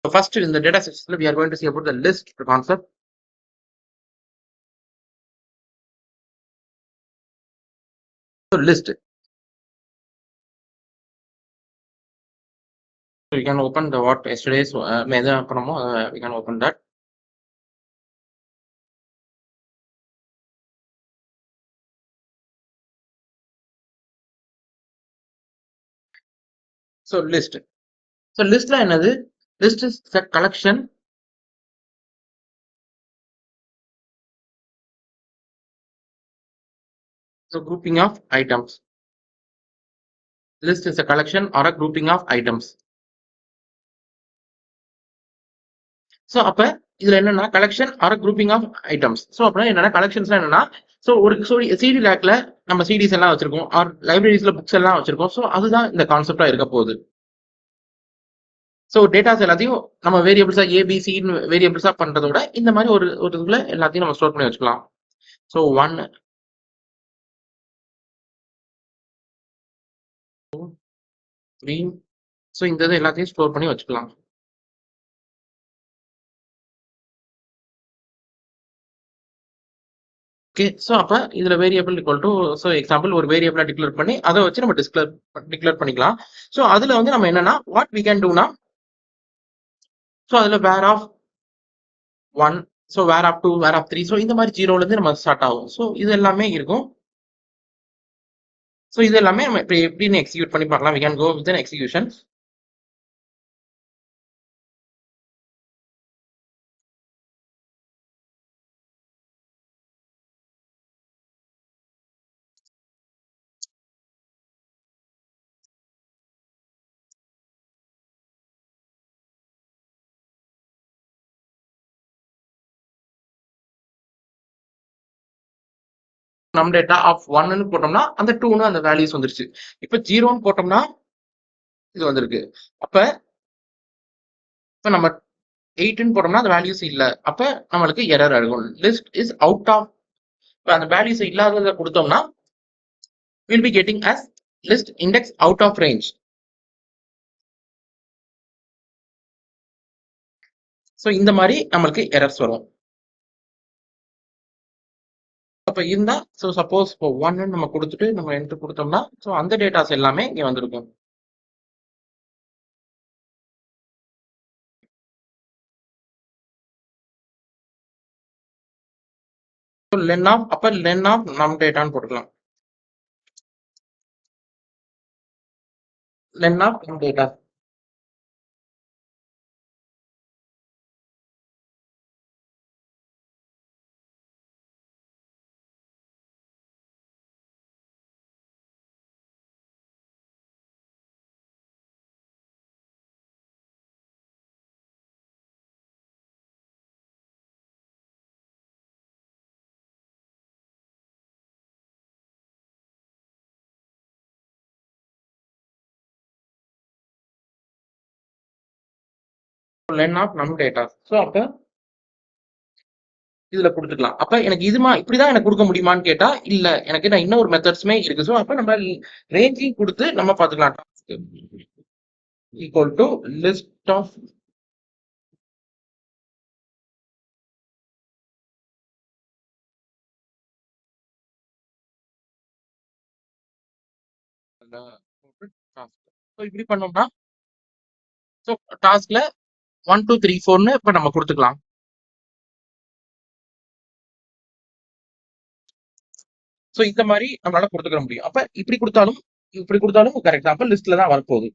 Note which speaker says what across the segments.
Speaker 1: So first in the data system, we are going to see about the list concept. So list. So you can open the what yesterday's promo. We can open that. So list. So list line another. List is the collection. So grouping of items. List is a collection or a grouping of items. So அப்ப இதுல என்னன்னா collection or grouping of items. So அப்படின்னா என்னன்னா கலெக்ஷன்ஸ்லாம் என்னன்னா so ஒரு CD ரேக்ல நம்ம சிடிஸ் எல்லாம் வச்சிருக்கோம் ஆர் லைப்ரரிஸ்ல புக்ஸ் எல்லாம் வச்சிருக்கோம். ஸோ அதுதான் இந்த கான்செப்டா இருக்க போகுது. ஸோ டேட்டாஸ் எல்லாத்தையும் நம்ம வேரியபிள்ஸா ஏபிசி வேரியபிள்ஸா பண்றதை விட இந்த மாதிரி ஒரு ஒரு இதுல எல்லாத்தையும் நம்ம ஸ்டோர் பண்ணி வச்சுக்கலாம். ஸோ 1 2 3. ஸோ இந்த இது எல்லாத்தையும் ஸ்டோர் பண்ணி வச்சுக்கலாம். ஓகே. ஸோ அப்ப இதுல variable equal to so example ஒரு வேரியபிளா டிக்ளேர் பண்ணி அதை வச்சு நம்ம டிக்ளேர் பண்ணிக்கலாம். ஸோ அதுல வந்து நம்ம என்னன்னா வாட் வி கேன் டூனா ஸோ அதுல where of 1, so where of 2, where of 3, so இந்த மாதிரி ஜீரோல இருந்து நம்ம ஸ்டார்ட் ஆகும். ஸோ இது எல்லாமே இருக்கும். ஸோ இது எல்லாமே நம்ம இப்போ எப்படின்னு எக்ஸிக்யூட் பண்ணி பார்க்கலாம். We can go with an execution. நம் டேட்டா ஆஃப் 1ன்னு போட்டோம்னா அந்த 2ன்னு அந்த வேல்யூஸ் வந்துருச்சு. இப்போ 0ன்னு போட்டோம்னா இது வந்திருக்கு. அப்ப இப்போ நம்ம 8ன்னு போட்டோம்னா அந்த வேல்யூஸ் இல்ல. அப்ப நம்மளுக்கு எரர் ஆகும். List is out of. இப்போ அந்த வேல்யூஸ் இல்லாததை கொடுத்தோம்னா will be getting as list index out of range. So இந்த மாதிரி நம்மளுக்கு எரர்ஸ் வரும். அப்ப இருந்தா ஸோ சப்போஸ் இப்போ 1 நம்ம கொடுத்துட்டு நம்ம என்ட்ரு கொடுத்தோம்னா ஸோ அந்த டேட்டாஸ் எல்லாமே இங்க வந்திருக்கும். லென் ஆஃப் அப்ப லென் ஆஃப் நம் டேட்டான்னு போட்டுக்கலாம். லென் ஆஃப் நம் டேட்டா. லென் ஆஃப் நம் டேட்டா. ஸோ அப்ப இதுல கொடுத்துக்கலாம். அப்ப எனக்கு இதுமா இப்படிதான் எனக்கு கொடுக்க முடியுமான்னு கேட்டா இல்ல, எனக்கு நான் இன்னொரு மெத்தட்ஸுமே இருக்கு. ஸோ அப்ப நம்ம ரேஞ்சிங் கொடுத்து நம்ம பார்த்துக்கலாம். Equal to list of so இப்படி பண்ணோம்னா ஸோ டாஸ்க்ல 1 2 3 4ன்னு இப்ப நம்ம கொடுத்துக்கலாம். ஸோ இந்த மாதிரி நம்மளால கொடுத்துக்க முடியும். அப்ப இப்படி கொடுத்தாலும் கரெக்ட். அப்ப லிஸ்ட்ல தான் வரப்போகுது.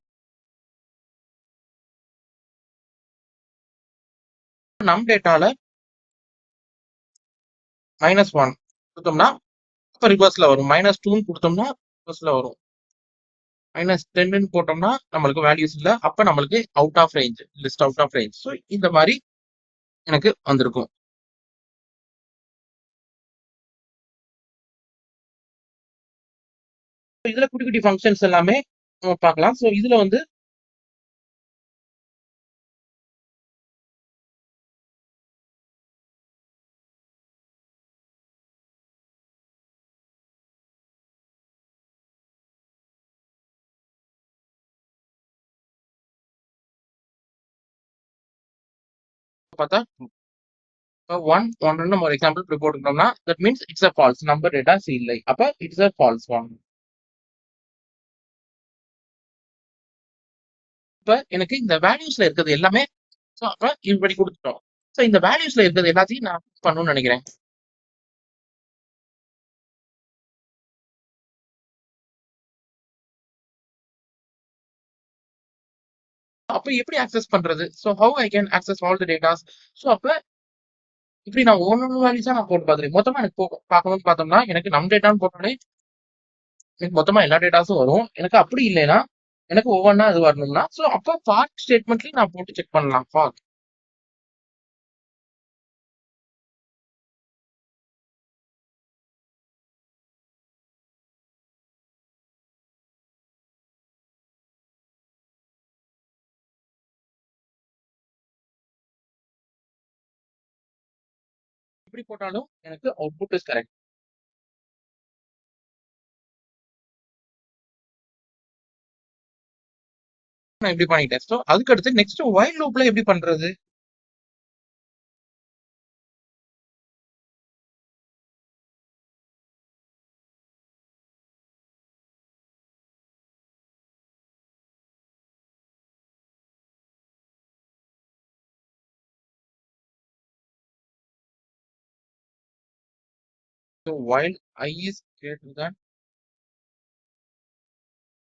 Speaker 1: நம் டேட்டால -1 கொடுத்தோம்னா அப்ப ரிவர்ஸ்ல வரும். -2ன்னு கொடுத்தோம்னா ரிவர்ஸ்ல வரும். -10ன்னு போட்டோம்னா நம்மளுக்கு வேல்யூஸ் இல்ல. அப்ப நம்மளுக்கு out of range, list out of range. So இந்த மாதிரி எனக்கு வந்திருக்கும். இதுல குட்டி குட்டி ஃபங்க்ஷன்ஸ் எல்லாமே நம்ம பார்க்கலாம். ஸோ இதுல வந்து பார்த்தா 1 நம்ம ஒரு எக்ஸாம்பிள் இப்படி போட்டுக்கிட்டோம்னா that means it's a false number data இல்லை. அப்ப இட்ஸ் அ ஃபால்ஸ் ஒன். இப்ப எனக்கு இந்த வேல்யூஸ்ல இருக்கிறது எல்லாமே அப்ப இப்படி கொடுத்துட்டோம். சோ இந்த வேல்யூஸ்ல இருக்கிறது எல்லாத்தையும் நான் பண்ணணும்னு நினைக்கிறேன். அப்ப எப்படி ஆக்சஸ் பண்றது? So have I can access all the datas? So அப்ப இப்படி நான் ஒவ்வொரு வேல்யூஸா நான் போட்டு பார்த்துருக்கேன். மொத்தமா எனக்கு பார்க்கணும்னு பார்த்தோம்னா எனக்கு நம் டேட்டான்னு போட்டாலே எனக்கு மொத்தமா எல்லா டேட்டாஸும் வரும். எனக்கு அப்படி இல்லைன்னா எனக்கு ஒவ்வொன்றா இது வரணும்னா சோ அப்ப ஃபார் ஸ்டேட்மெண்ட்லயும் நான் போட்டு செக் பண்ணலாம். ஃபார் இப்படி போட்டாலும் எனக்கு அவுட்புட் இஸ் கரெக்ட். நான் இப்படி பண்ணிட்டேன். சோ அதுக்கு அடுத்து நெக்ஸ்ட் வைல் லூப்ல எப்படி பண்றது? So while I is greater than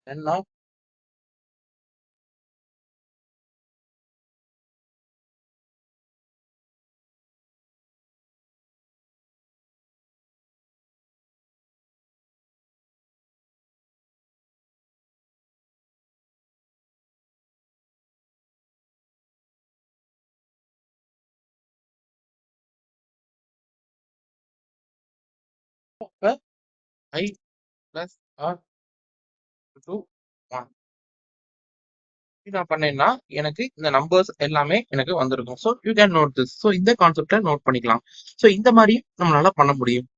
Speaker 1: 10 of I plus or to 1 நான் பண்ணேன்னா எனக்கு இந்த நம்பர்ஸ் எல்லாமே எனக்கு வந்திருக்கும். So you can note this. So இந்த கான்செப்டை நோட் பண்ணிக்கலாம். ஸோ இந்த மாதிரி நம்மளால பண்ண முடியும்.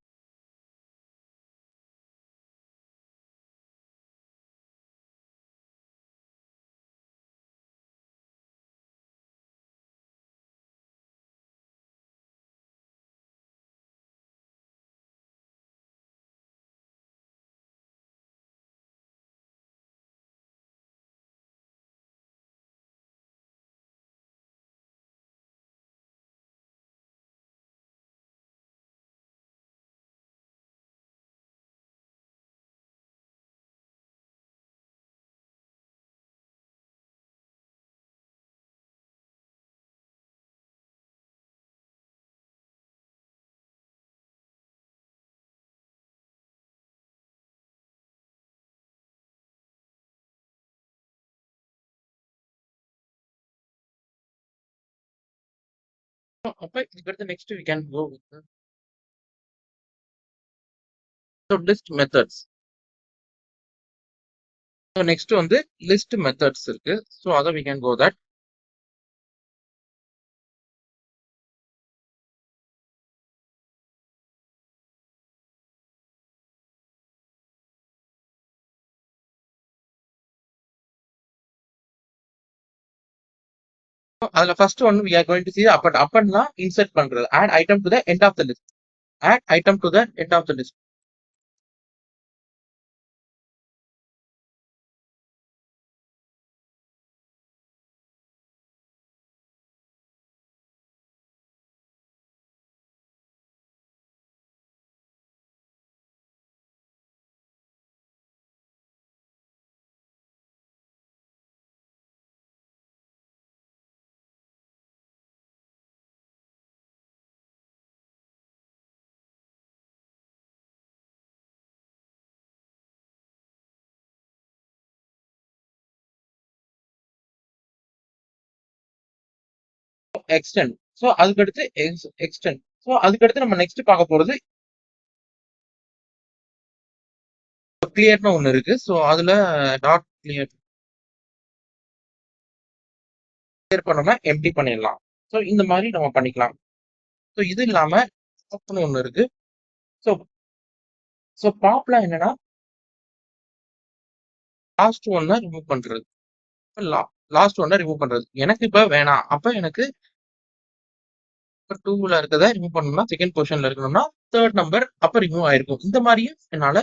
Speaker 1: அப்ப இதுக்கடுத்து next we can go with so list methods. So next வந்து லிஸ்ட் மெத்தட்ஸ் இருக்கு. ஸோ அதை வி கேன் கோ தட். அதுல first one we are going to see அப்பன்னா இன்சர்ட் பண்றது. Add item to the end of the list. Add item to the end of the list. Extend. So அதுக்கடுத்து extend. So அதுக்கடுத்து நம்ம next பார்க்க போறது கிளியர்னு ஒண்ணு இருக்கு. ஸோ அதுல டாட் கிளியர் பண்ணோம்னா எம்டி பண்ணிடலாம். ஸோ இந்த மாதிரி நம்ம பண்ணிக்கலாம். ஸோ இது இல்லாம பாப்னு ஒண்ணு இருக்கு. ஸோ ஸோ பாப்ல என்னன்னா லாஸ்ட் ஒன்ன ரிமூவ் பண்றது. லாஸ்ட் ஒன்ன ரிமூவ் பண்றது எனக்கு இப்ப வேணாம். அப்ப எனக்கு 2ல இருக்கத ரிமூவ் பண்ணணும்னா செகண்ட் பொசிஷன்ல இருக்கணும்னா தேர்ட் நம்பர் அப்ப ரிமூவ் ஆயிருக்கும். இந்த மாதிரியும் என்னால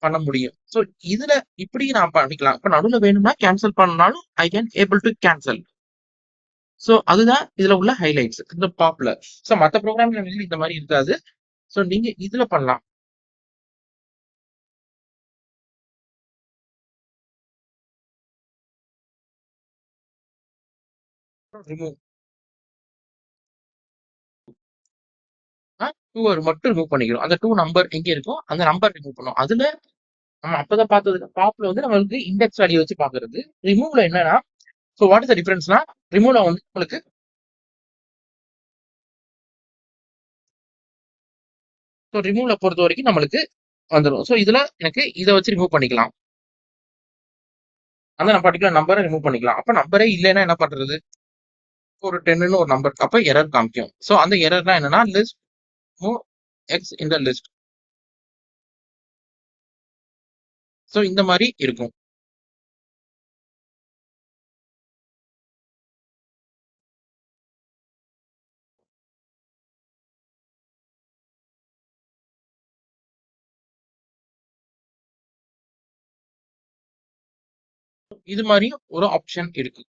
Speaker 1: பண்ண முடியும். ஸோ இதுல இப்படி நான் பண்ணிக்கலாம். இப்ப நடுவுல வேணும்னா கேன்சல் பண்ணாலும் ஐ can able to cancel. So அதுதான் இதுல உள்ள ஹைலைட்ஸ் இந்த பாப்ல. ஸோ மற்ற ப்ரோக்ராம்ல இந்த மாதிரி இருக்காது. ஸோ நீங்க இதுல பண்ணலாம். ரிமூவ் 2 மட்டும் ரிமூவ் பண்ணிக்கிறோம். அந்த 2 நம்பர் எங்க இருக்கோ அந்த நம்பர் ரிமூவ் பண்ணும். அதுல நம்ம அப்பதான் பார்த்தது பாப்ல வந்து நம்மளுக்கு இண்டெக்ஸ் வேல்யூ வச்சு பாக்குறது. ரிமூவ்ல என்னன்னா, ஸோ வாட் இஸ் த டிஃபரன்ஸ்னா ரிமூவ்ல வந்து உங்களுக்கு ஸோ ரிமூவ்ல பொறுத்த வரைக்கும் நம்மளுக்கு வந்துடும். ஸோ இதுல எனக்கு இதை வச்சு ரிமூவ் பண்ணிக்கலாம். அந்த பர்டிகுலர் நம்பரை ரிமூவ் பண்ணிக்கலாம். அப்ப நம்பரே இல்லைன்னா என்ன பண்றது? ஒரு 10ன்னு ஒரு நம்பர் அப்ப எரர் காமிக்கும். ஸோ அந்த எரர்னா என்னன்னா list move X in the list. So இந்த மாதிரி இருக்கும். இது மாதிரி ஒரு ஆப்ஷன் இருக்கு.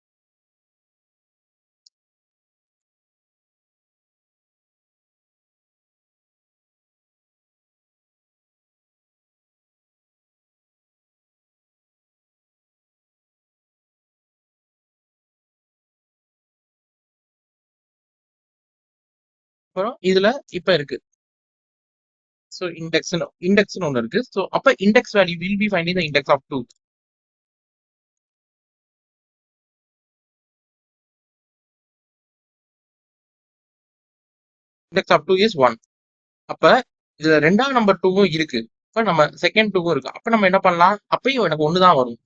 Speaker 1: அப்புறம் இதுல இப்ப இருக்கு. ஸோ இண்டெக்ஸ்னு ஒன்று இருக்கு. ஸோ அப்ப index value will be finding the index of 2. Index of 2 is 1. அப்ப இதுல ரெண்டாம் நம்பர் 2வும் இருக்கு. அப்ப நம்ம செகண்ட் 2வும் இருக்கு. அப்ப நம்ம என்ன பண்ணலாம்? அப்பயும் எனக்கு ஒன்று தான் வரும்.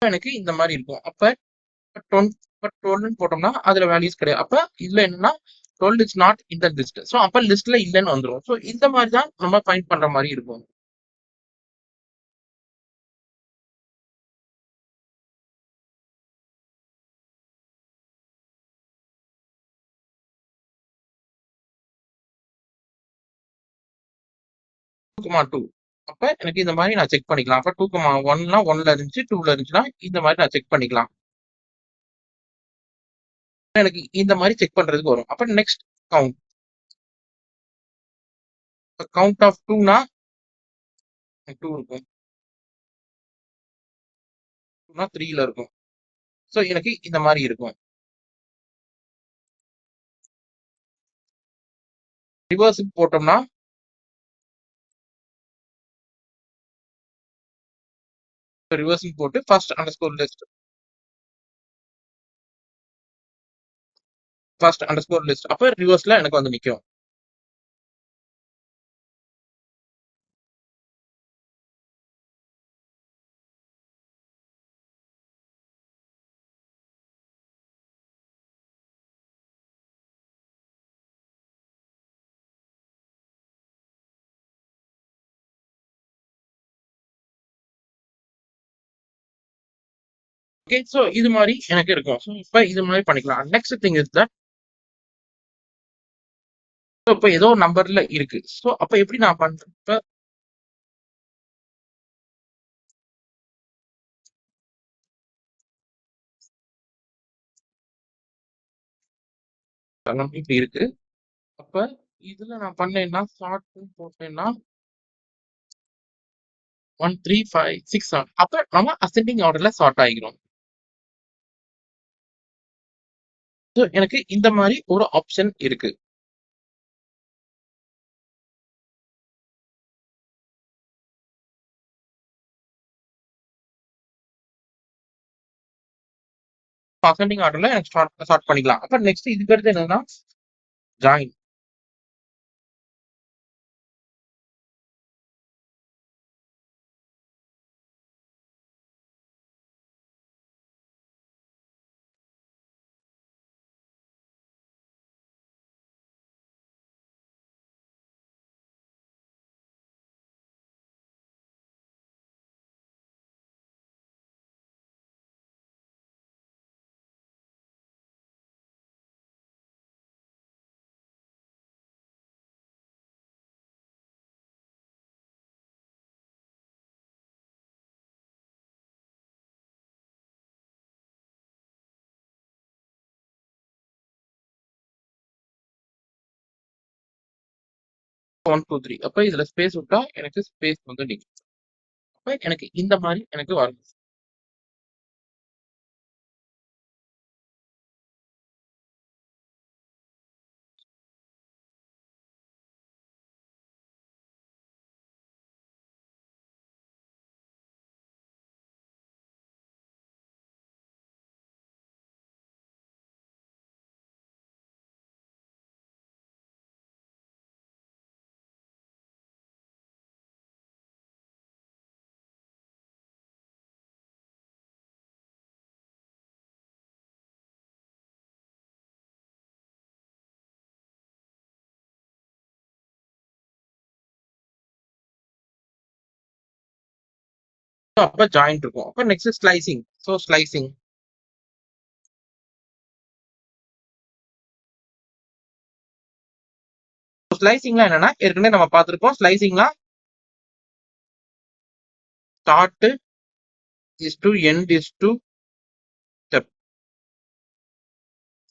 Speaker 1: எனக்கு இந்த மாதிரி இருக்கும். அப்ப 12 போட்டோம்னா அதுல வேல்யூஸ் கிடையாது. அப்ப இதுல என்னன்னா 12 is not in the list. So அப்ப லிஸ்ட்ல இல்லைன்னு வந்துடும். ஸோ இந்த மாதிரி தான் நம்ம ஃபைண்ட் பண்ற மாதிரி இருக்கும். டூ அப்ப எனக்கு இந்த மாதிரி நான் செக் பண்ணிக்கலாம். அப்ப 2,1னா 1ல இருந்துச்சு, 2ல இருந்துச்சுன்னா இந்த மாதிரி நான் செக் பண்ணிக்கலாம். எனக்கு இந்த மாதிரி செக் பண்றதுக்கு வரும். அப்ப நெக்ஸ்ட் கவுண்ட். கவுண்ட் ஆஃப் 2னா 2 இருக்கும். 2னா 3ல இருக்கும். ஸோ எனக்கு இந்த மாதிரி இருக்கும். ரிவர்ஸ் போட்டோம்னா ரிவர்ஸ் போட்டு ஃபர்ஸ்ட் அண்டர்ஸ்கோர் லிஸ்ட் அப்ப ரிவர்ஸ்ல எனக்கு வந்து நிக்கும். ஓகே, ஸோ இது மாதிரி எனக்கு இருக்கும். ஸோ இப்ப இது மாதிரி பண்ணிக்கலாம். நெக்ஸ்ட் திங் இஸ் தட் இப்ப ஏதோ நம்பர்ல இருக்கு. ஸோ அப்ப எப்படி நான் பண்றேன்? இப்ப இப்படி இருக்கு. அப்ப இதுல நான் பண்ணேன்னா ஷார்ட் போட்டேன்னா 1 3 5 6 7 அப்ப நம்ம அசெண்டிங் ஆர்டர்ல ஷார்ட் ஆகிரும். ஸோ எனக்கு இந்த மாதிரி ஒரு ஆப்ஷன் இருக்கு. அசெண்டிங் ஆர்டர்ல எனக்கு ஷார்ட் பண்ணிக்கலாம். அப்ப நெக்ஸ்ட் இதுக்கு அடுத்து என்னன்னா ஜாயின். 1 2 3 அப்ப இதுல ஸ்பேஸ் விட்டா எனக்கு ஸ்பேஸ் வந்து நிக்கும். அப்ப எனக்கு இந்த மாதிரி எனக்கு வரும். அப்ப ஜாயிண்ட் இருக்கும். அப்ப நெக்ஸ்ட் ஸ்லைசிங். ஸோ ஸ்லைசிங் ஸ்லைசிங்லாம் என்னன்னா ஏற்கனவே நம்ம பார்த்திருக்கோம். ஸ்லைசிங்லாம் start is to end is to step.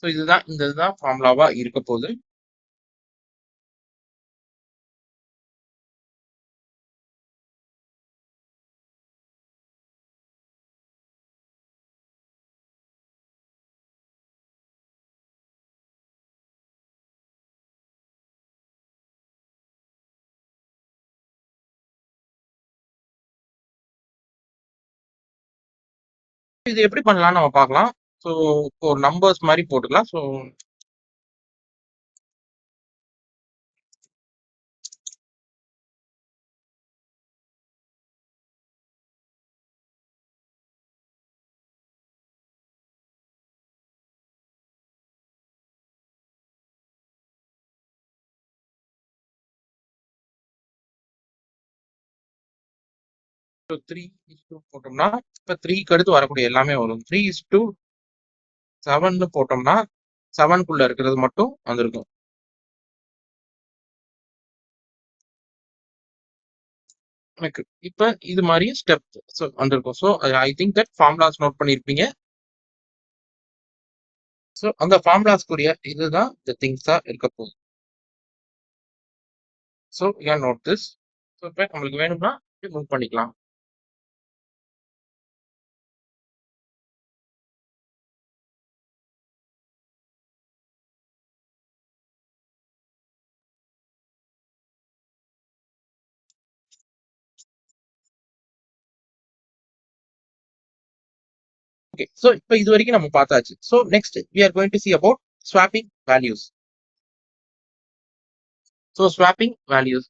Speaker 1: So இதுதான் இந்த இதுதான் ஃபார்முலாவா இருக்க போகுது. இது எப்படி பண்ணலாம்னு நம்ம பார்க்கலாம். ஸோ ஒரு நம்பர்ஸ் மாதிரி போட்டுக்கலாம். ஸோ த்ரீ இஸ் டூ போட்டோம்னா இப்போ த்ரீக்கு அடுத்து வரக்கூடிய எல்லாமே வரும். 3:7 போட்டோம்னா 7க்குள்ள இருக்கிறது மட்டும் வந்திருக்கும். எனக்கு இப்ப இது மாதிரி ஸ்டெப் வந்திருக்கும். So I think that formulas note பண்ணியிருப்பீங்க. ஸோ அந்த ஃபார்முலாஸ்க்குரிய இதுதான் இந்த திங்ஸா இருக்க போகுது. So you note this. So இப்போ நம்மளுக்கு வேணும்னா மூவ் பண்ணிக்கலாம். ஓகே. ஸோ இப்போ இது வரைக்கும் நம்ம பார்த்தாச்சு. So next we are going to see about swapping values. So swapping values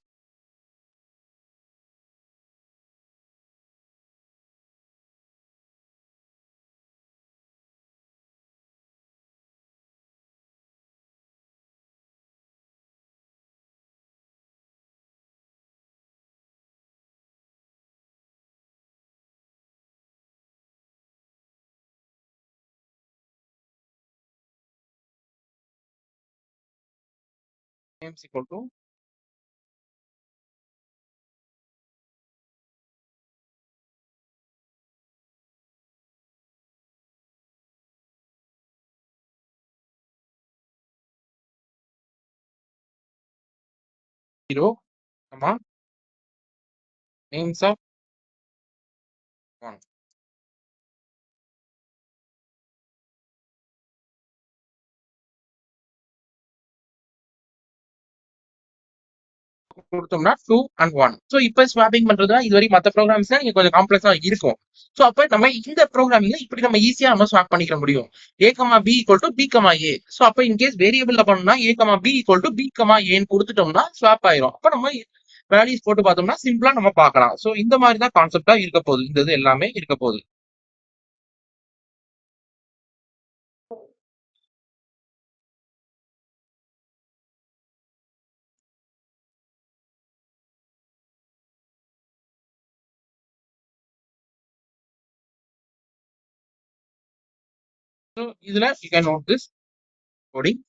Speaker 1: names equal to zero comma names of one. கொடுத்தோம்னா 2 and 1. ஸோ இப்போ ஸ்வாப்பிங் பண்றதுனா இது வரைக்கும் மற்ற ப்ரோக்ராம்ஸ்ல நீங்க கொஞ்சம் காம்ப்ளெக்ஸா இருக்கும். ஸோ அப்ப நம்ம இந்த ப்ரோக்ராமிங்ல இப்படி நம்ம ஈஸியா நம்ம ஸ்வாப் பண்ணிக்க முடியும். a comma b equal to b comma a. So அப்ப இன்கேஸ் வேரியபிள்ல பண்ணோம்னா a comma b equal to b comma ஏன்னு கொடுத்துட்டோம்னா ஸ்வாப் ஆயிரும். அப்ப நம்ம வேல்யூஸ் போட்டு பார்த்தோம்னா சிம்பிளா நம்ம பார்க்கலாம். ஸோ இந்த மாதிரி தான் கான்செப்டா இருக்க போகுது. இந்த இது எல்லாமே இருக்க போகுது. ஸோ இதுல you can note this coding.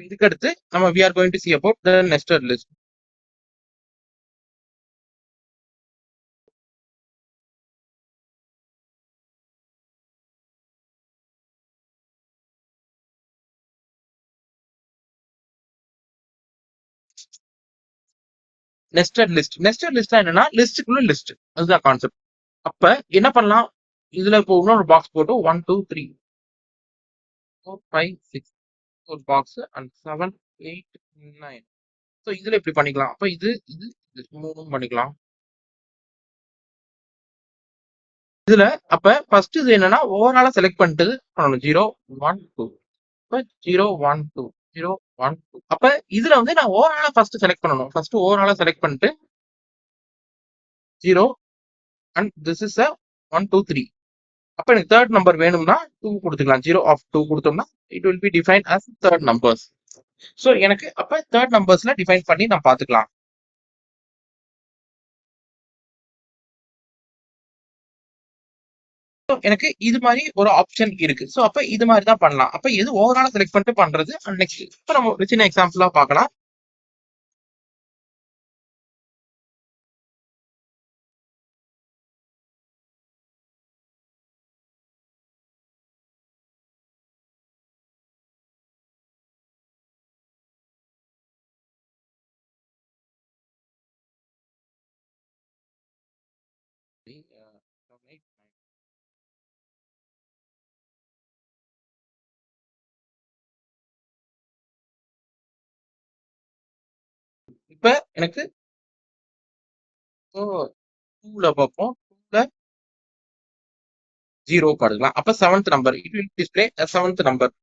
Speaker 1: இதுக்கு அடுத்து நம்ம we are going to see about the nested list. Nested list என்னன்னா லிஸ்டுக்குள்ள லிஸ்ட், அதுதான் கான்செப்ட். அப்ப என்ன பண்ணலாம், இதுல இப்போ இன்னொரு பாக்ஸ் போட்டு 1 2 3 4 5 6 ஒரு பாக்ஸ் அண்ட் 7 8 9. ஸோ இதுல இப்படி பண்ணிக்கலாம். அப்ப இது இது இது மூணும் பண்ணிக்கலாம் இதுல. அப்ப ஃபர்ஸ்ட் இது என்னன்னா ஓவராலா செலக்ட் பண்ணிட்டு பண்ணணும் 0 1 2. அப்ப 0 1 2 0 1 2. அப்ப இதுல வந்து நான் ஓவராலா ஃபர்ஸ்ட் செலக்ட் பண்ணணும். ஃபர்ஸ்ட் ஓவராலா செலக்ட் பண்ணிட்டு 0 அண்ட் திஸ் இஸ் அ 1 2 3. அப்ப எனக்கு தேர்ட் நம்பர் வேணும்னா 2 கொடுத்துக்கலாம். 0 ஆஃப் 2 கொடுத்தோம்னா it will be define as third numbers. So எனக்கு அப்ப தேர்ட் நம்பர்ஸ்ல டிஃபைன் பண்ணி நான் பாத்துக்கலாம். எனக்கு இது மாதிரி ஒரு ஆப்ஷன் இருக்கு. ஸோ அப்ப இது மாதிரி தான் பண்ணலாம். அப்ப எது ஓவராலா செலக்ட் பண்ணிட்டு பண்றது. நெக்ஸ்ட் இப்ப நம்ம ஒரு சின்ன எக்ஸாம்பிளா பார்க்கலாம். இப்ப எனக்கு டூல பார்ப்போம். டூல 0 பாடுக்கலாம். அப்ப seventh number it will display seventh number.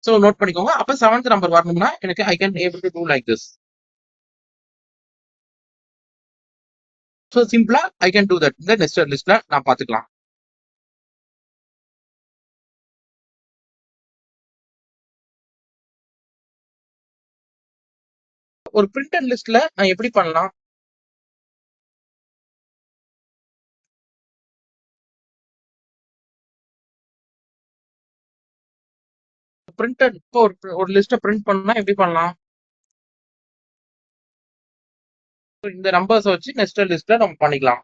Speaker 1: So note பண்ணிக்கோங்க. அப்ப செவன்த் நம்பர் வரணும்னா எனக்கு I can able to do like this. So சிம்பிளா ஐ கேன் டூ தட். இந்த நெஸ்டட் லிஸ்ட்ல நான் பாத்துக்கலாம். ஒரு பிரிண்டட் லிஸ்ட்ல நான் எப்படி பண்ணலாம். பிரிண்டட் இப்போ ஒரு லிஸ்ட்டை பிரிண்ட் பண்ணா எப்படி பண்ணலாம். இந்த நம்பர்ஸ் வச்சு நெஸ்டட் லிஸ்ட்ல நம்ம பண்ணிக்கலாம்.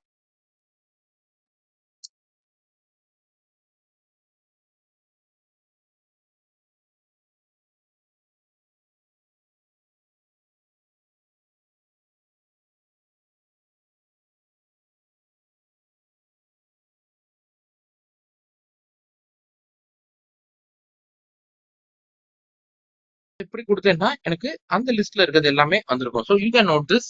Speaker 1: இப்படி கொடுத்தேன்னா எனக்கு அந்த லிஸ்ட்ல இருக்கிறது எல்லாமே வந்திருக்கும். So you can note this.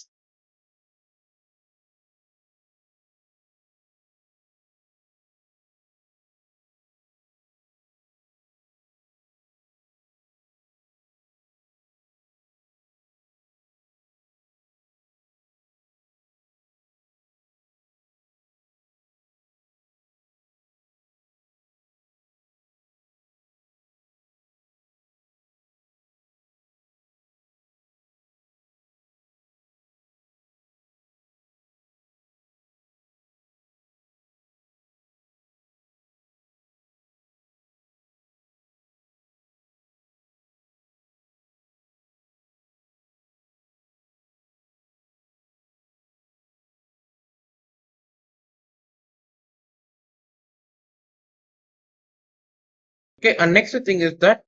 Speaker 1: Okay, and next thing is that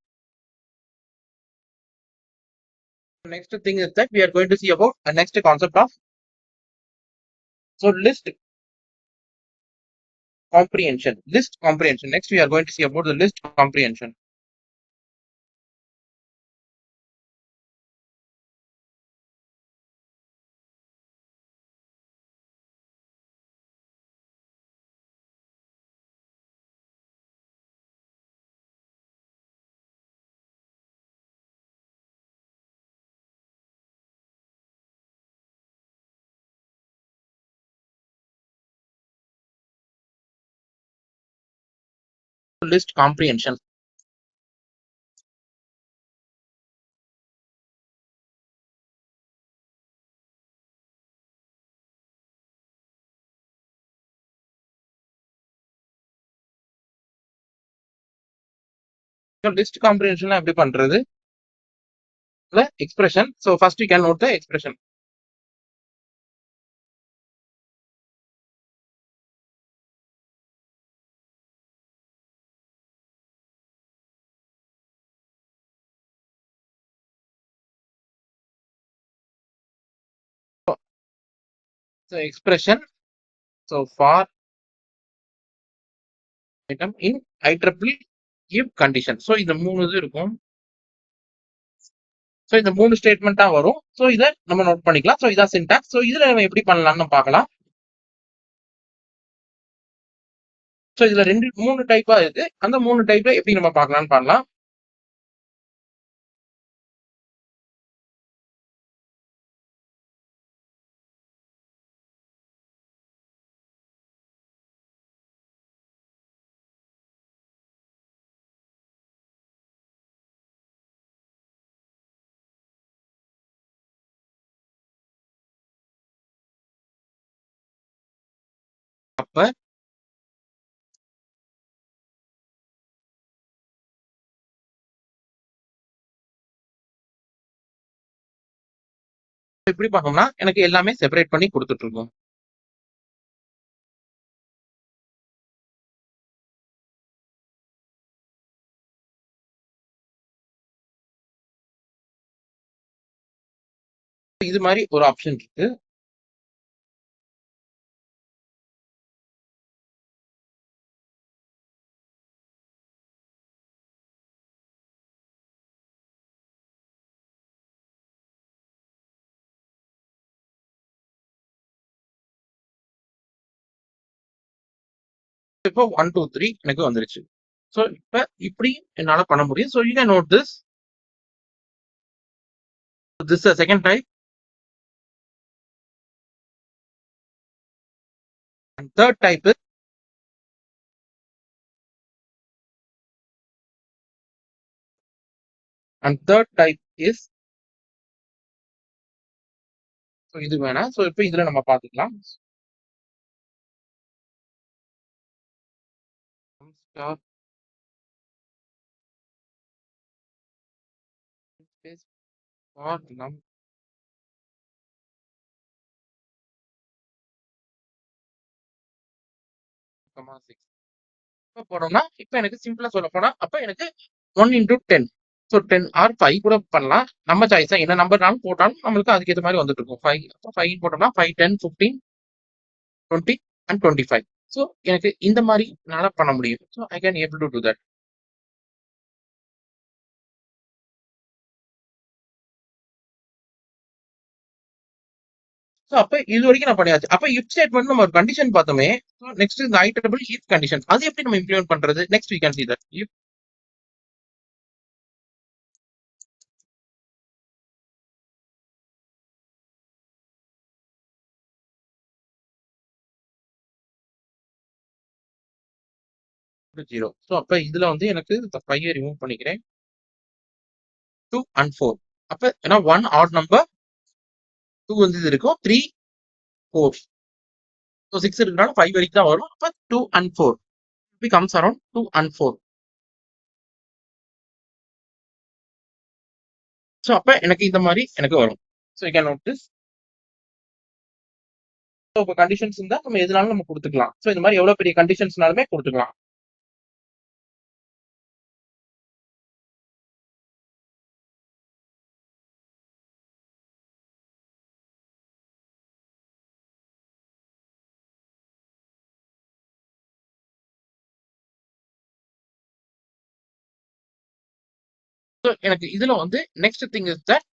Speaker 1: we are going to see about a next concept of so list comprehension. List comprehension. Next we are going to see about the list comprehension. List comprehension. So list comprehension எப்படி பண்றது. the expression. So first we can note the expression. So expression. So for item in IEEE if condition. So இந்த மூணு இது இருக்கும். So இந்த மூணு ஸ்டேட்மெண்ட்டா வரும். So இதை நம்ம நோட் பண்ணிக்கலாம். ஸோ இதான் சின்டாக்ஸ். ஸோ இதுல நம்ம எப்படி பண்ணலாம்னு பார்க்கலாம். ஸோ இதுல மூணு டைப்பா இருக்கு. அந்த மூணு டைப்ல எப்படி நம்ம பார்க்கலாம்னு பண்ணலாம். அப்ப எப்படி பண்ணோம்னா எனக்கு எல்லாமே செப்பரேட் பண்ணி கொடுத்துட்டு இருக்கும். இது மாதிரி ஒரு ஆப்ஷன் இருக்கு. இப்போ 1 2 3 எனக்கு வந்துருச்சு. ஸோ இப்ப இப்படி என்னால பண்ண முடியும். So you can note this. This is the second type. And third type is so இது வேணாம். ஸோ இப்போ இதுல நம்ம பார்த்துக்கலாம். Star space for num comma 6. இப்போ போனோம்னா இப்போ எனக்கு சிம்பிளா சொல்ல போனா அப்ப எனக்கு 1 into 10. ஸோ 10 ஆர் 5 கூட பண்ணலாம். நம்ம சாய்ஸா என்ன நம்பர்னாலும் போட்டாலும் நம்மளுக்கு அதுக்கு ஏற்ற மாதிரி வந்துட்டு இருக்கும். 5 அப்போ 5 போட்டோம்னா 5 10 15 20 and 25. ஸோ எனக்கு இந்த மாதிரி என்னால பண்ண முடியும். So I can able to to that. So அப்ப இது வரைக்கும் நான் பண்ணியாச்சு. அப்ப இஃப் ஸ்டேட்மெண்ட் நம்ம ஒரு கண்டிஷன் பார்த்தோமே. ஸோ நெக்ஸ்ட் இந்த ஐட்டபிள் இஃப் கண்டிஷன் அது எப்படி நம்ம இம்ப்ளிமெண்ட் பண்றது? Next we can see that. If ஜீரோ. ஸோ அப்ப இதுல வந்து எனக்கு இந்த 5 ரிமூவ் பண்ணிக்கிறேன். 2 and 4. அப்ப ஏன்னா 1 ஆட் நம்பர் 2 வந்து இது இருக்கும். 3 4. ஸோ 6 இருக்கனால 5 வரைக்கும் தான் வரும். அப்ப 2 and 4 becomes around 2 and 4. So அப்ப எனக்கு இந்த மாதிரி எனக்கு வரும். So you can note this. So இப்போ கண்டிஷன்ஸ் இருந்தா நம்ம எதுனாலும் நம்ம கொடுத்துக்கலாம். ஸோ இந்த மாதிரி எவ்வளவு பெரிய கண்டிஷன்ஸ்னாலுமே கொடுத்துக்கலாம். ஸோ எனக்கு இதுல வந்து next thing is that.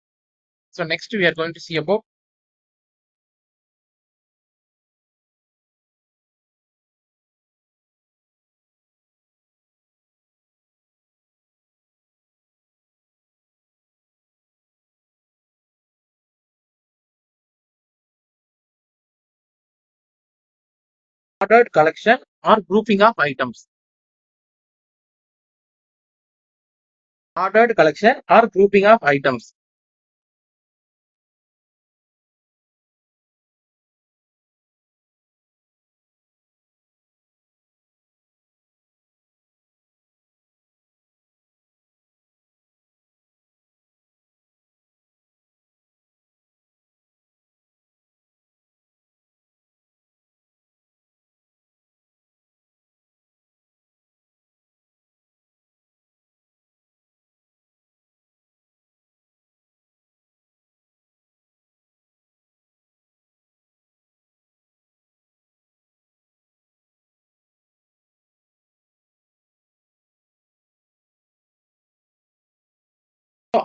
Speaker 1: So next we are going to see about ordered collection or grouping of items. Ordered collection or grouping of items.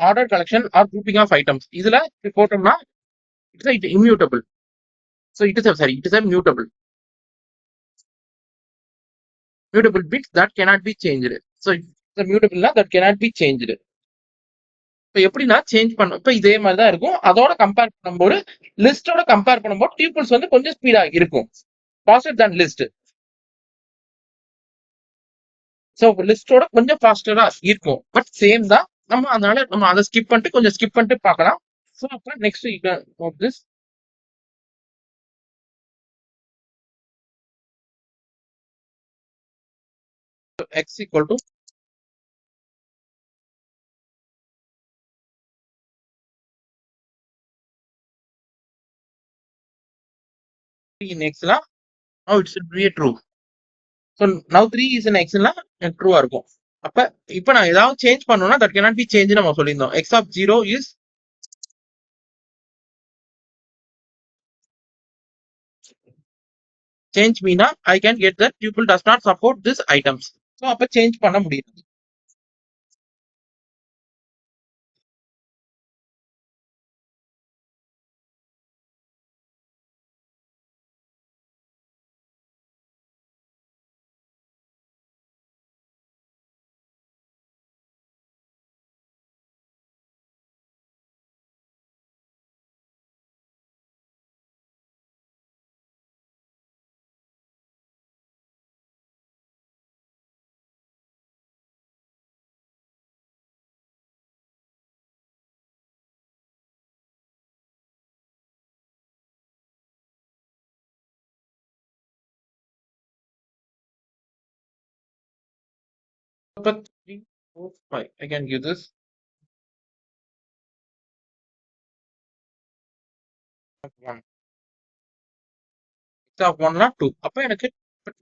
Speaker 1: Order collection or grouping of items இதுல போட்டோம்னா it immutable. So it is sorry it is mutable mutable bits that cannot be changed. So the mutable that cannot be changed. இப்போ எப்படின்னா change பண்ண இப்போ இதே மாதிரி தான் இருக்கும். அதோட கம்பேர் பண்ணும்போது லிஸ்டோட கம்பேர் பண்ணும்போது டியூபிள்ஸ் வந்து கொஞ்சம் ஸ்பீடா இருக்கும். Faster than list. ஸோ லிஸ்டோட கொஞ்சம் ஃபாஸ்டரா இருக்கும். பட் சேம் தான். அதனால நம்ம அதை ஸ்கிப் பண்ணிட்டு கொஞ்சம் ஸ்கிப் பண்ணிட்டு பார்க்கலாம். ஸோ அப்புறம் next this x equal to in x லாம் now it should be a true. So now 3 is in x னா ட்ரூவா இருக்கும். அப்ப இப்ப நான் ஏதாவது சேஞ்ச் பண்ணனும்னா that cannot be changed நம்ம சொல்லியிருந்தோம். x of 0 is change Meena I can get that tuple does not support this items. So அப்ப சேஞ்ச் பண்ண முடியாது. But 3, 4, 5 I can give this 1. x of 1 னா 2. அப்ப எனக்கு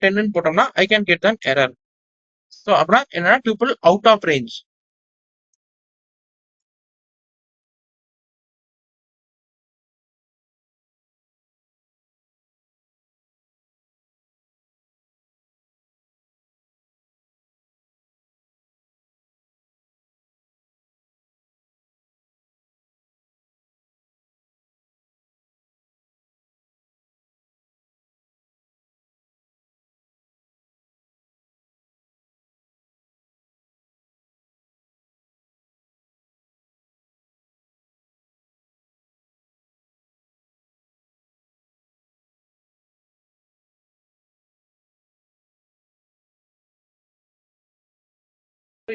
Speaker 1: 10 ன்னு போட்டோம்னா I can get an error. So அப்புறம் என்னன்னா tuple out of range.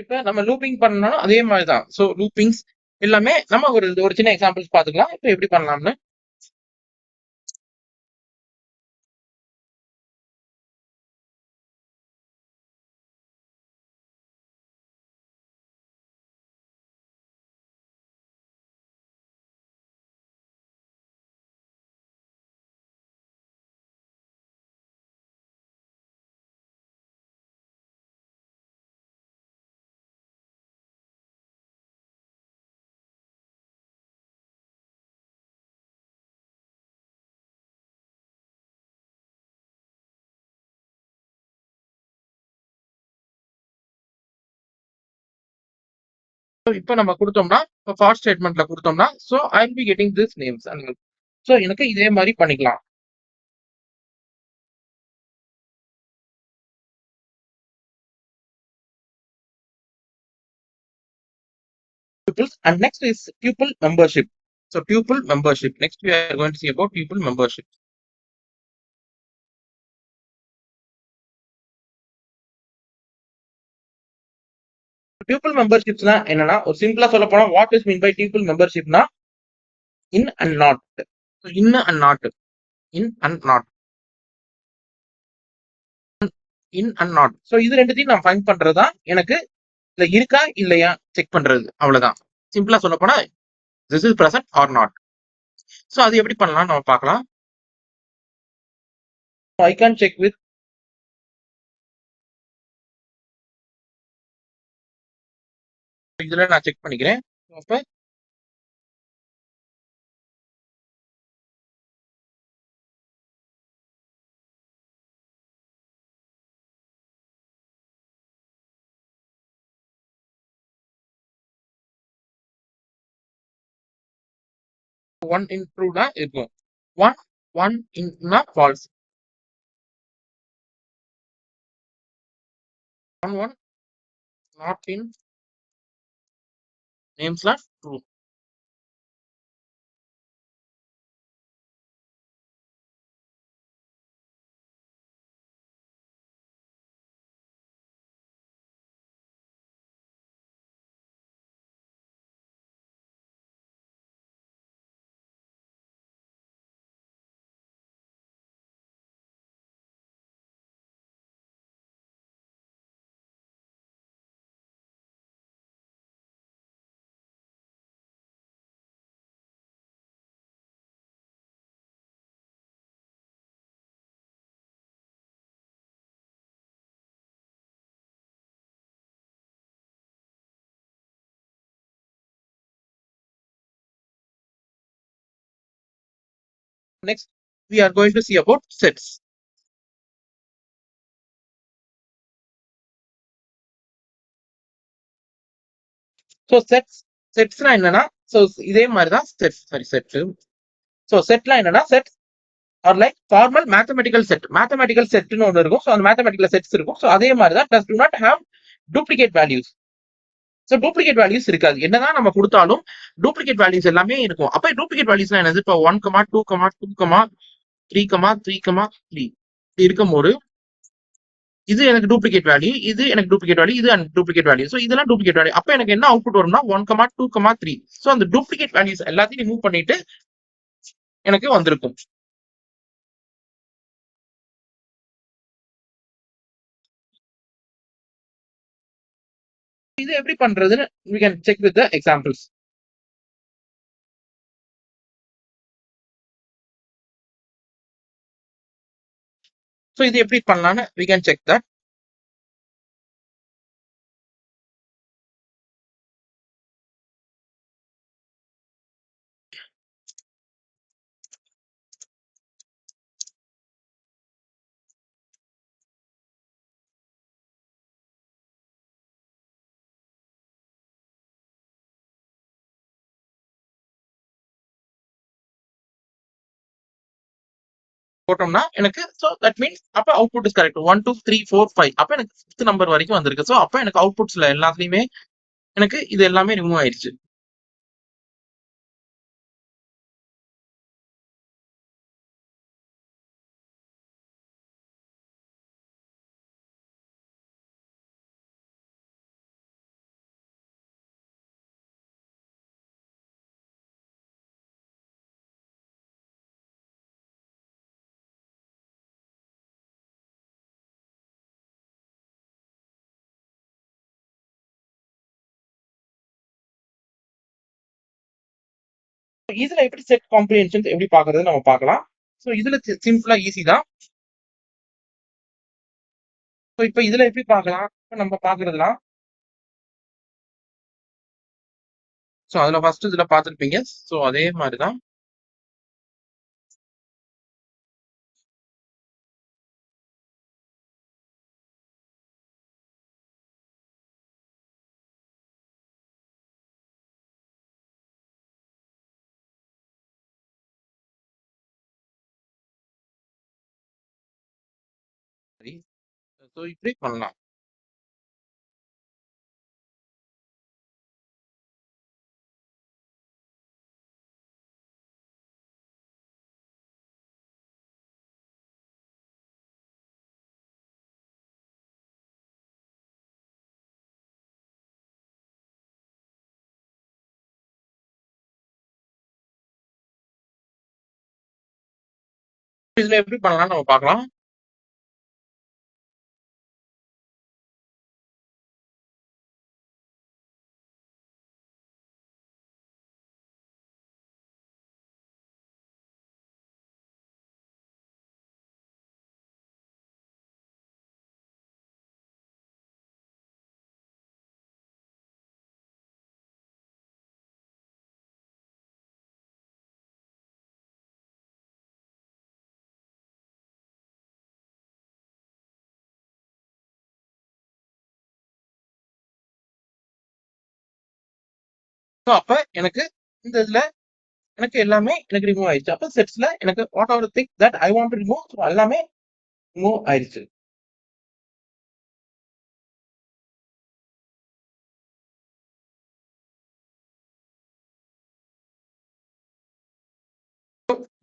Speaker 1: இப்ப நம்ம லூப்பிங் பண்ணனாலும் அதே மாதிரி தான். ஸோ லூப்பிங்ஸ் எல்லாமே நம்ம ஒரு ஒரு சின்ன எக்ஸாம்பிள்ஸ் பார்த்துக்கலாம். இப்போ எப்படி பண்ணலாம்னு இப்போ நம்ம கொடுத்தோம்னா இப்போ ஃபார் ஸ்டேட்மெண்ட்ல கொடுத்தோம்னா so I will be getting this names and so எனக்கு இதே மாதிரி பண்ணிக்கலாம். Tuples and next is tuple membership. So tuple membership. Next we are going to see about tuple membership. Tuple memberships-னா என்னன்னா ஒரு சிம்பிளா சொல்ல போனா what is mean by tuple membership-னா in and not. So in and not. In and not. In and not. So இது ரெண்டுத்தையும் நான் find பண்றதா எனக்கு இல்ல இருக்கா இல்லையா செக் பண்றது அவ்வளவுதான். சிம்பிளா சொல்ல போனா this is present or not. So அது எப்படி பண்ணலாம் நம்ம பார்க்கலாம். I can check with இதுல நான் செக் பண்ணிக்கிறேன். அப்ப 1 in ட்ரூனா இருக்கும். 1 இன்னா ஃபால்ஸ். 1 நாட் இன் நேம்ஸ்லாம் true. Next, we are going to see about sets. So setsனா என்னன்னா, so இதே மாதிரி தான் செட். So setலாம் என்னன்னா, set are like formal mathematical set. Mathematical செட்னு ஒன்று இருக்கும். ஸோ அந்த மேத்தமெட்டிக்கல் செட்ஸ் இருக்கும். ஸோ அதே மாதிரி தான் does to not have duplicate values. So duplicate values இருக்காது. என்னதான் நம்ம கொடுத்தாலும் டூப்ளிகேட் வேல்யூஸ் எல்லாமே இருக்கும். அப்போ டூப்ளிகேட் வேல்யூஸ்னா என்னது? இப்போ 1,2,2,3,3 இருக்கும்போது இது எனக்கு டூப்ளிகேட் வேல்யூ, இது எனக்கு டூப்ளிகேட் வேல்யூ, இது டூப்ளிகேட் வேல்யூ. ஸோ இதெல்லாம் டூப்ளிகேட் வேல்யூ. அப்போ எனக்கு என்ன அவுட்புட் வரும்னா 1,2,3. ஸோ அந்த டூப்ளிகேட் வேல்யூஸ் எல்லாத்தையும் ரிமூவ் பண்ணிட்டு எனக்கு வந்திருக்கும். இது எப்படி பண்றதுன்னு we can check with the examples. So இது எப்படி பண்ணலாம்னு we can check that. போட்டோம்னா எனக்கு so that means அப்ப அவுட்புட் இஸ் கரெக்ட். 1 2 3 4 5 அப்ப எனக்கு 5th நம்பர் வரைக்கும் வந்திருக்கு. சோ அப்ப எனக்கு அவுட்புட்ஸ்ல எல்லாத்துலயுமே எனக்கு இது எல்லாமே ரிமூவ் ஆயிருச்சு. இதுல எப்படி செட் காம்ப்ரிஹென்ஷன் எப்படி பாக்குறது நம்ம பார்க்கலாம். சோ இதுல சிம்பிளா ஈஸி தான். சோ இப்ப இதுல எப்படி பார்க்கலாம்? நம்ம பாக்குறதுலாம் சோ அதுல ஃபர்ஸ்ட் இதுல பார்த்திருப்பீங்க. சோ அதே மாதிரி தான் சரி. சோ இப்படி பண்ணலாம். இதுல எப்படி பண்ணலாம் நம்ம பார்க்கலாம். சோ அப்ப எனக்கு இந்த இதுல எனக்கு எல்லாமே எனக்கு ரிமூவ் ஆயிடுச்சு. அப்ப செட்ஸ்ல எனக்கு what are thing that I want to remove எல்லாமே ரிமூவ் ஆயிடுச்சு.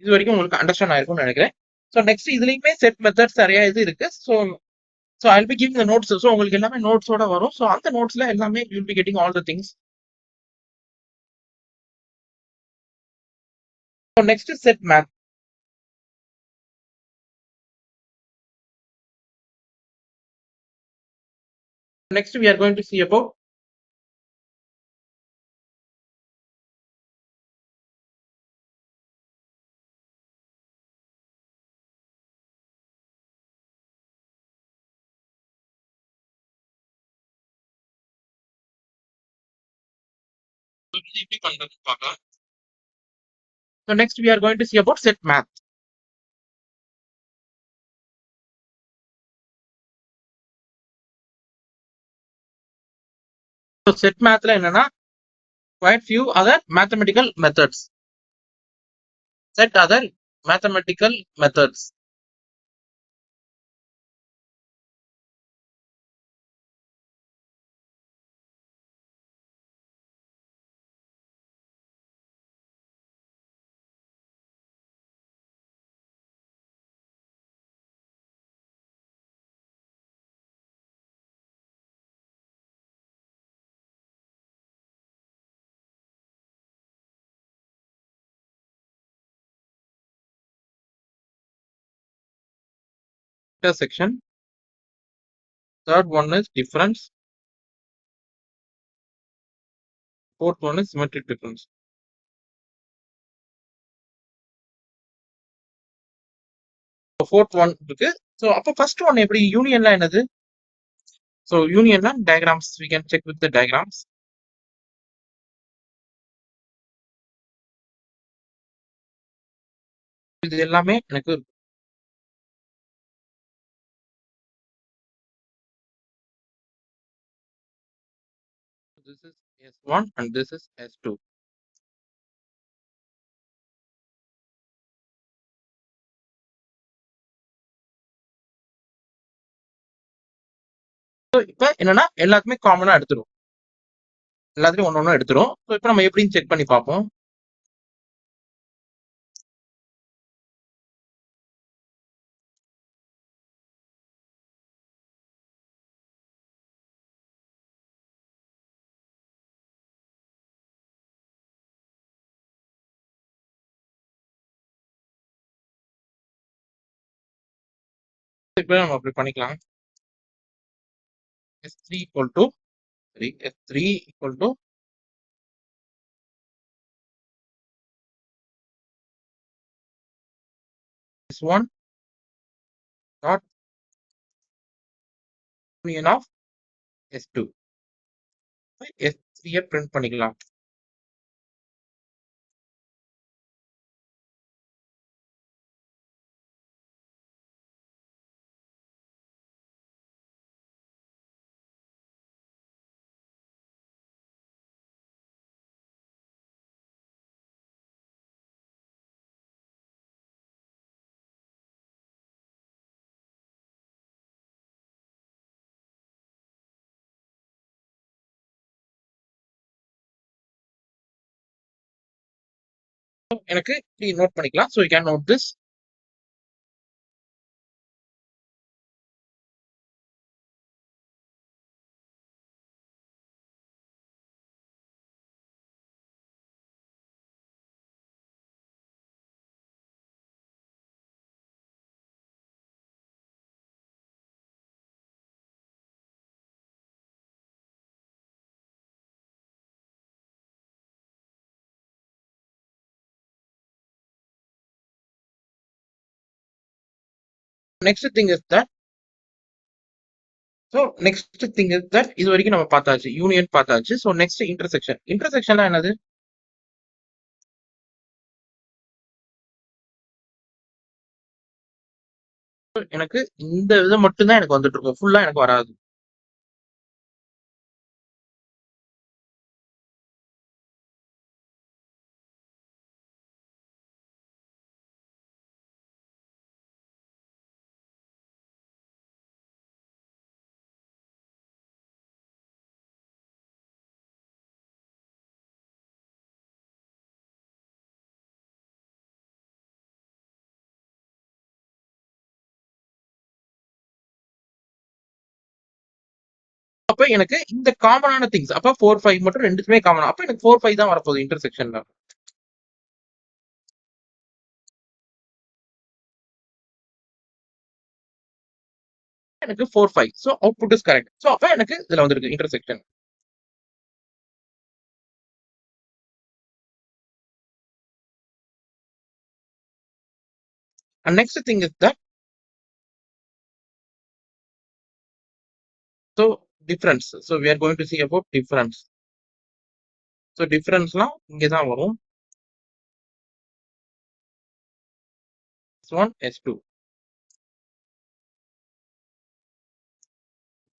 Speaker 1: இது வரைக்கும் உங்களுக்கு அண்டர்ஸ்டாண்ட் ஆயிருக்கும்னு நினைக்கிறேன். ஸோ நெக்ஸ்ட் இதுலயுமே செட் மெத்தட்ஸ் நிறைய இது இருக்கு. So I be giving the notes. So உங்களுக்கு எல்லாமே நோட்ஸோட வரும். ஸோ அந்த நோட்ஸ்ல எல்லாமே you be getting all the things. So next set math. Next we are going to see about so next we are going to see about set math. So set mathல என்னன்னா quite few other mathematical methods. Set other mathematical methods. Intersection. Third one is difference. Fourth one is symmetric difference. So fourth one இருக்கு. So அப்ப first one எப்படி யூனியன்லாம் என்னது? So unionனா diagrams. We can check with the diagrams. இது எல்லாமே எனக்கு this is S1 and this is S2. So இப்ப என்னன்னா எல்லாத்துமே காமனா எடுத்துரும். எல்லாத்துலயும் ஒண்ணு எடுத்துரும். ஸோ இப்போ நம்ம எப்படின்னு செக் பண்ணி பார்ப்போம். இப்போ நம்ம அப்படி பண்ணிக்கலாம். S3 equal to S3 equal to S1 dot union of S2. S3 print பண்ணிக்கலாம். எனக்கு இப்படி நோட் பண்ணிக்கலாம். So you can note this. Next thing is that so next thing is that இது வரைக்கும் நம்ம பார்த்தாச்சு. யூனியன் பார்த்தாச்சு. So next intersection. இன்டர்செக்ஷன்ல என்னது? எனக்கு இந்த இது மட்டும் தான் எனக்கு வந்துட்டு இருக்கும். ஃபுல்லா எனக்கு வராது. அப்ப எனக்கு இந்த காமனான திங்ஸ் அப்ப 4 5 மட்டும் ரெண்டுக்குமே காமன். அப்ப எனக்கு 4 5 தான் வரப்போகுது இன்டர்செக்ஷன்ல. எனக்கு 4 5. So output is correct. So அப்ப எனக்கு இதுல வந்திருக்கு intersection. And next thing is that so difference. So we are going to see about difference. So differenceலாம் இங்க தான் வரும். S1 S2.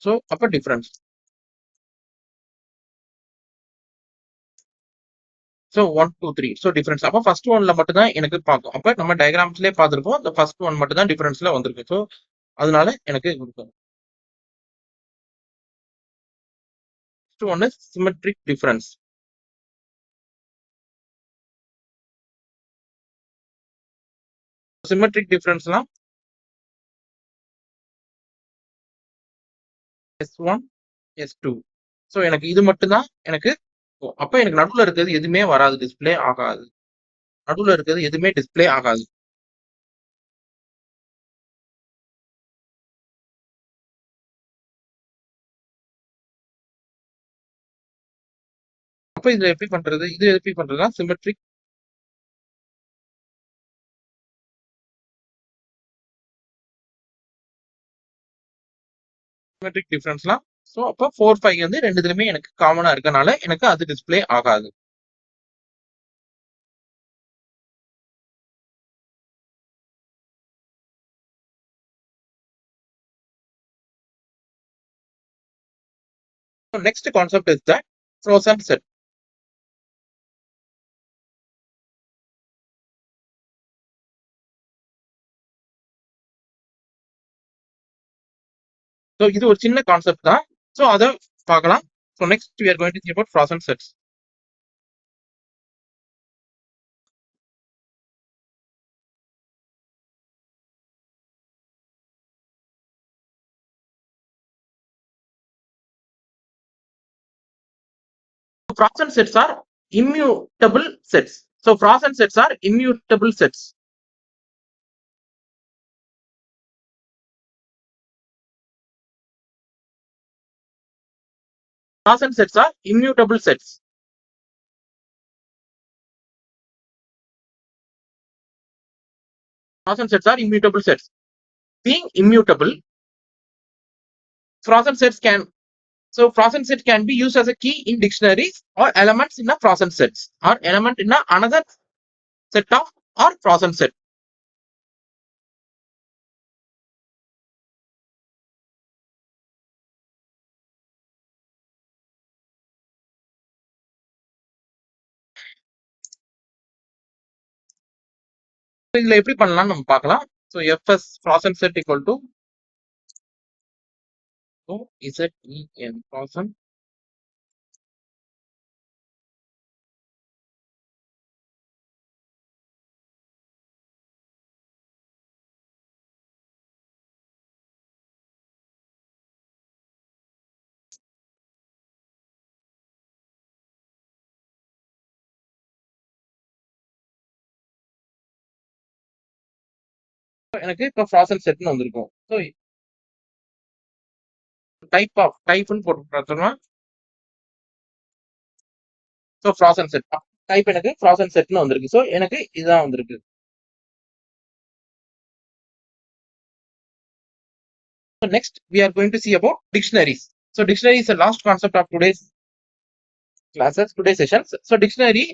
Speaker 1: So அப்ப difference. So 1 2 3. So difference. அப்ப first oneல மட்டும் தான் எனக்கு பார்க்கும். அப்ப நம்ம டயகிராம்ஸ்லயே பார்த்திருப்போம். அந்த first one மட்டும் தான் differenceல வந்திருக்கு. So அதனால எனக்கு இருக்கும். Next one is symmetric difference. Symmetric differenceலாம் S1 S2. So எனக்கு இது மட்டும் தான் எனக்கு அப்ப எனக்கு நடுவுல இருக்கிறது எதுவுமே வராது, டிஸ்பிளே ஆகாது. நடுவுல இருக்கிறது எதுவுமே டிஸ்பிளே ஆகாது. அப்ப இதுல எப்படி பண்றது? இது எப்படி பண்றதுன்னா சிமெட்ரிக் சிமெட்ரிக் டிஃபரன்ஸ்லாம். ஸோ அப்ப 4 5 வந்து ரெண்டுத்துலயுமே எனக்கு காமனா இருக்கனால எனக்கு அது டிஸ்பிளே ஆகாது. So next concept is that frozen set. So இது ஒரு சின்ன கான்செப்ட் தான். ஸோ அதை பார்க்கலாம். So next we are going to see about frozen sets. Frozen sets are immutable sets. So frozen sets are immutable sets. Frozen sets are immutable sets. Frozen sets are immutable sets. Being immutable, frozen sets can frozen set can be used as a key in dictionaries or elements in a frozen sets or element in another set of or frozen set. இதுல எப்படி பண்ணலாம்னு நம்ம பார்க்கலாம். So fs frozen set equal to zen frozen எனக்கு இப்ப frozen setனு வந்திருக்கும். So டைப்னு போட்டு பார்த்தோம்னா ஸோ ஃப்ராசன் செட் டைப் எனக்கு ஃப்ராசன் செட்னு வந்திருக்கு. ஸோ எனக்கு இதுதான் வந்திருக்கு. So next we are going to see about dictionaries. So dictionary is the last concept of today's classes, today's sessions. So dictionary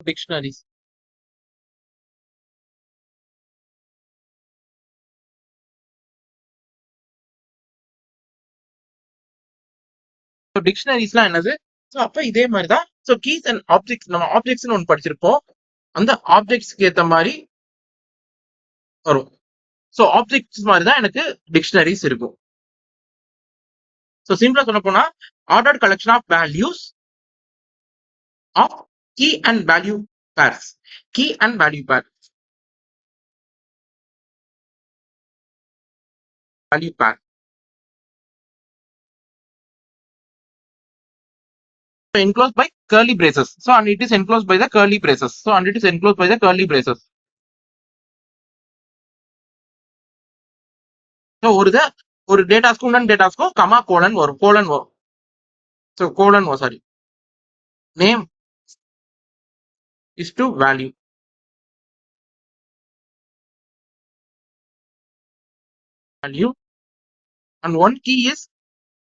Speaker 1: dictionaries. So dictionariesலாம் என்னது? So அப்ப இதே மாதிரி தான். ஸோ கீஸ் அண்ட் ஆப்ஜெக்ட்ஸ் நம்ம ஆப்ஜெக்ட்ஸ்னு ஒன்று படிச்சிருப்போம். அந்த ஆப்ஜெக்ட்ஸ்க்கு ஏற்ற மாதிரி வரும். ஸோ ஆப்ஜெக்ட்ஸ் மாதிரி தான் எனக்கு டிக்ஷனரிஸ் இருக்கும். ஸோ சிம்பிளா சொல்ல போனா ordered collection of values of key and value pairs. Key and value pair. Value pair. So enclosed by curly braces. So and it is enclosed by the curly braces. So and it is enclosed by the curly braces. So ஒரு டேட்டாஸ்க்கும் இன்னொரு டேட்டாஸ்க்கும் comma colon வரும். So colon was sorry. Name is to value. Value and one key is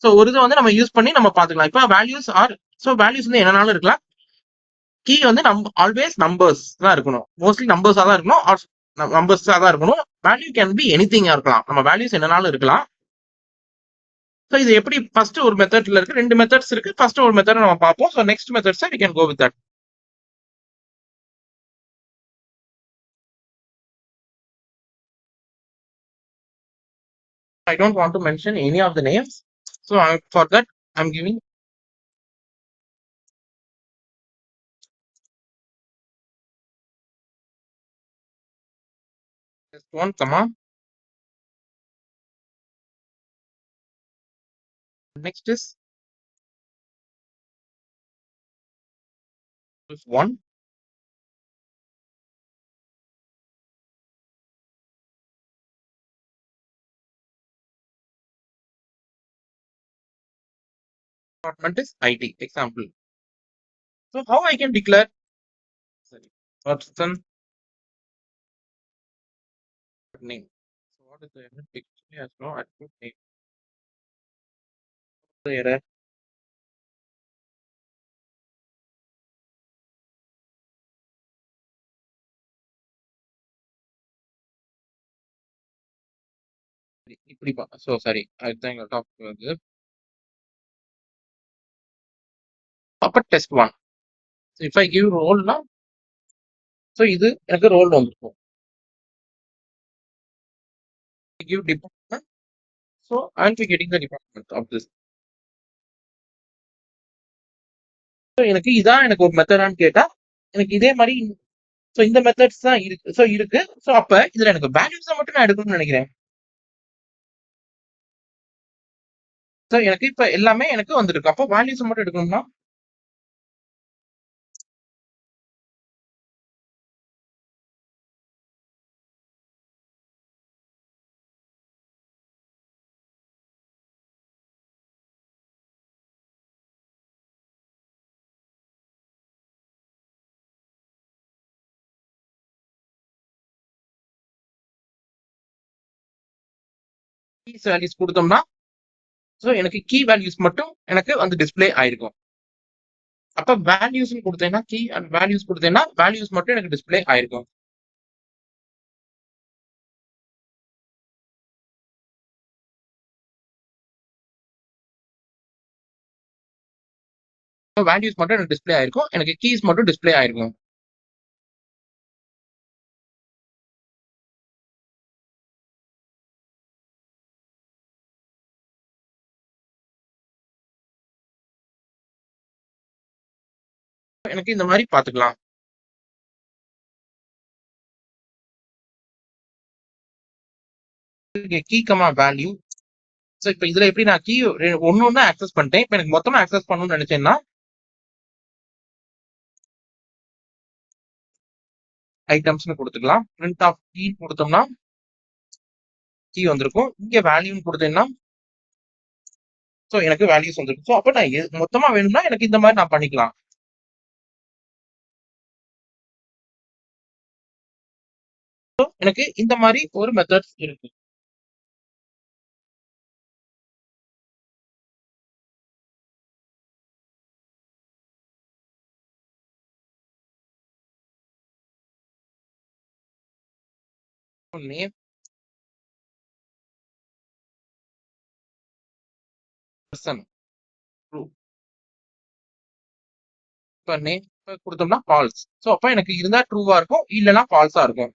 Speaker 1: so ஒரு இதை வந்து நம்ம use பண்ணி நம்ம பார்த்துக்கலாம். இப்போ வேல்யூஸ் ஆர் ஸோ வேல்யூஸ் வந்து என்னனாலும் இருக்கலாம். கீ வந்து ஆல்வேஸ் நம்பர்ஸ் தான் இருக்கணும். மோஸ்ட்லி நம்பர்ஸாக தான் இருக்கணும். நம்பர்ஸாக தான் இருக்கணும். வேல்யூ கேன் பி எனிதிங்கா இருக்கலாம். நம்ம வேல்யூஸ் என்னனாலும் இருக்கலாம். ஸோ இது எப்படி ஃபர்ஸ்ட் ஒரு மெத்தட்ல இருக்கு, ரெண்டு மெத்தட்ஸ் இருக்கு. ஃபர்ஸ்ட் ஒரு மெத்தட் நம்ம பார்ப்போம். So next methods we can go with that. I don't want to mention any of the names. So for that, I'm giving just one comma. Next is one. Department is IT. Example. So how I can declare person name. So what is the error? Dictionary has no attribute name. The error. So sorry. I think I'll talk this. Upper test one. So if I give role now, so இது எனக்கு role வந்துருக்கும். I give department. So I'll be getting the department of this. So எனக்கு இதான் எனக்கு ஒரு மெத்தடான்னு கேட்டா எனக்கு இதே மாதிரி ஸோ இந்த மெத்தட்ஸ் தான் இருக்கு. ஸோ இருக்கு. ஸோ அப்ப இதுல எனக்கு வேல்யூஸை மட்டும் நான் எடுக்கணும்னு நினைக்கிறேன். ஸோ எனக்கு இப்ப எல்லாமே எனக்கு வந்துருக்கு. அப்போ வேல்யூஸ் மட்டும் எடுக்கணும்னா கீஸ் வேல்யூஸ் கொடுத்தோம்னா ஸோ எனக்கு கீ வேல்யூஸ் மட்டும் எனக்கு வந்து டிஸ்பிளே ஆயிருக்கும். அப்ப வேல்யூஸ் கொடுத்தேன்னா கீ அண்ட் வேல்யூஸ் கொடுத்தேன்னா வேல்யூஸ் மட்டும் எனக்கு டிஸ்பிளே ஆயிருக்கும். வேல்யூஸ் மட்டும் எனக்கு டிஸ்பிளே ஆயிருக்கும். எனக்கு கீஸ் மட்டும் டிஸ்பிளே ஆயிருக்கும். எனக்கு இந்த மாதிரி பாத்துக்கலாம். Key comma value. ஸோ இப்போ இதுல எப்படி நான் கீ ஒன்னு ஒன்னு ஆக்சஸ் பண்ணிட்டேன். இப்போ எனக்கு மொத்தமா ஆக்சஸ் பண்ணணும்னு நினைச்சேன்னா ஐட்டம்ஸ்னு கொடுத்துக்கலாம். பிரிண்ட் ஆஃப் கீ கொடுத்தோம்னா கீ வந்திருக்கும். இங்க வேல்யூன்னு கொடுத்தேன்னா ஸோ எனக்கு வேல்யூஸ் வந்திருக்கும். ஸோ அப்போ நான் மொத்தமா வேணும்னா எனக்கு இந்த மாதிரி நான் பண்ணிக்கலாம். ஸோ எனக்கு இந்த மாதிரி ஒரு மெத்தட்ஸ் இருக்கு. Name person true. இப்போ நேம் கொடுத்தோம்னா ஃபால்ஸ். ஸோ அப்போ எனக்கு இருந்தா ட்ரூவா இருக்கும், இல்லைன்னா ஃபால்ஸா இருக்கும்.